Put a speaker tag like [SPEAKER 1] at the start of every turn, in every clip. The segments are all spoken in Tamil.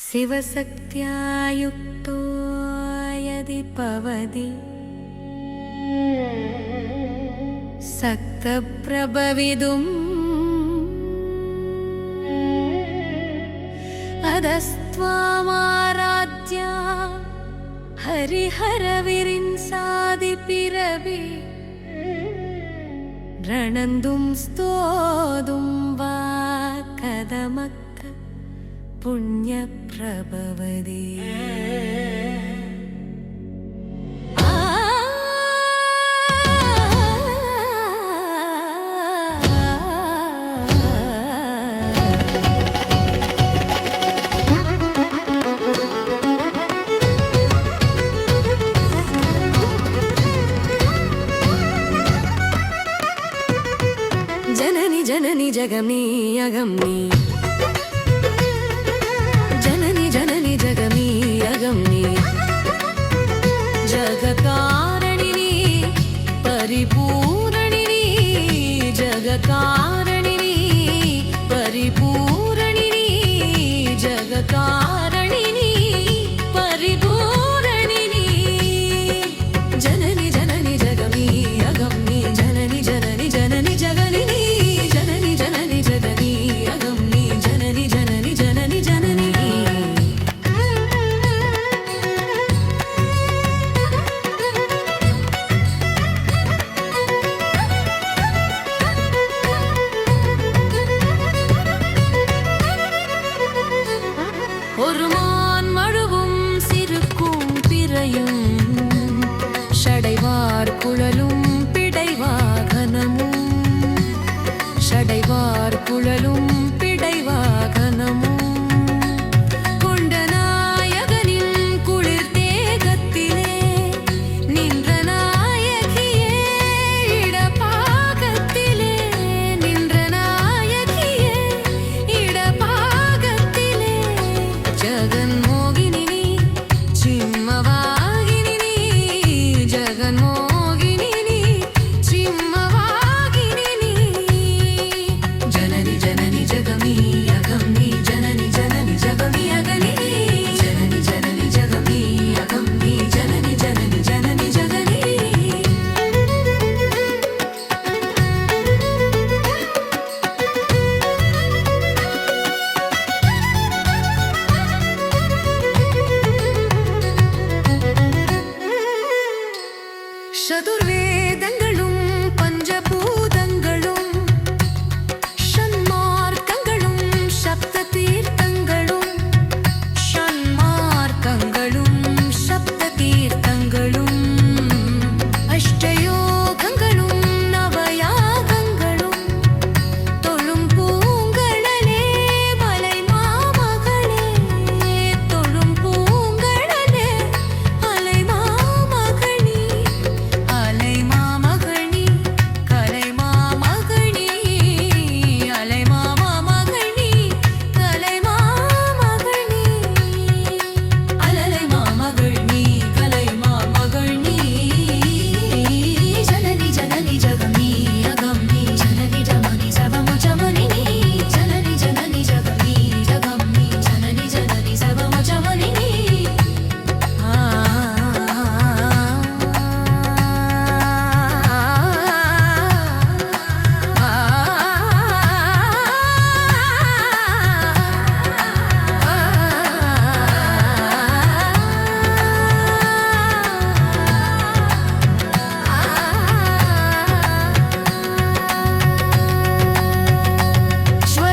[SPEAKER 1] शिवशक्त्या युक्तो यदि पवति सक्तप्रभवितुम् अदस्त्वामाराध्य हरिहरविरिंसादिपिरवि रणन्दुं स्तोतुं वा कदमक्क पुण्यप्रभवति जननी जननी जगमी अगम्नी जननी जननी जगमी अगम्नी जगकारणिनी परिपूरणिनी जगकारणिनी परिपूरणिनी जगकारणिनी परिपूरणिनी जननी जननी जगमी अगम्नी जननी जननी जननी जगनिनी ஒருமான் மழுவும் சிறுக்கும் பிறையும் ஷடைவார் குழலும் பிடைவாகனமும் ஷடைவார் குழலும் பிடைவாகனமும் சதுர்வேதங்களும் பஞ்சபூதங்களும் ஷண்மார்க்கங்களும் சப்த தீர்த்தங்களும் ஷண்மார்க்கங்களும் சப்த தீர்த்தங்களும் அஷ்டயோகங்களும் நவயாகங்களும் தொழும் பூங்கடலே மலை மாமகளே தொழும் பூங்கடலே மலை மாமகளே அலை மாமகணி கலை மாமகணி அலை மாமகணி கலை மாமகணி அலலை மாமகணி கலை மாமகணி ஜனனி ஜனனி ஜகமி அகம்மி ஜனனி ஜமனி சபமு ஜமனினி ஜனனி ஜனனி ஜகமி ஜகம்மி ஜனனி ஜனனி சபமு ஜமனினி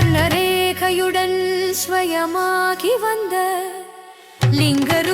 [SPEAKER 1] ஸ்வர்ணரேகையுடன் ஸ்வயமாகி வந்த லிங்கரு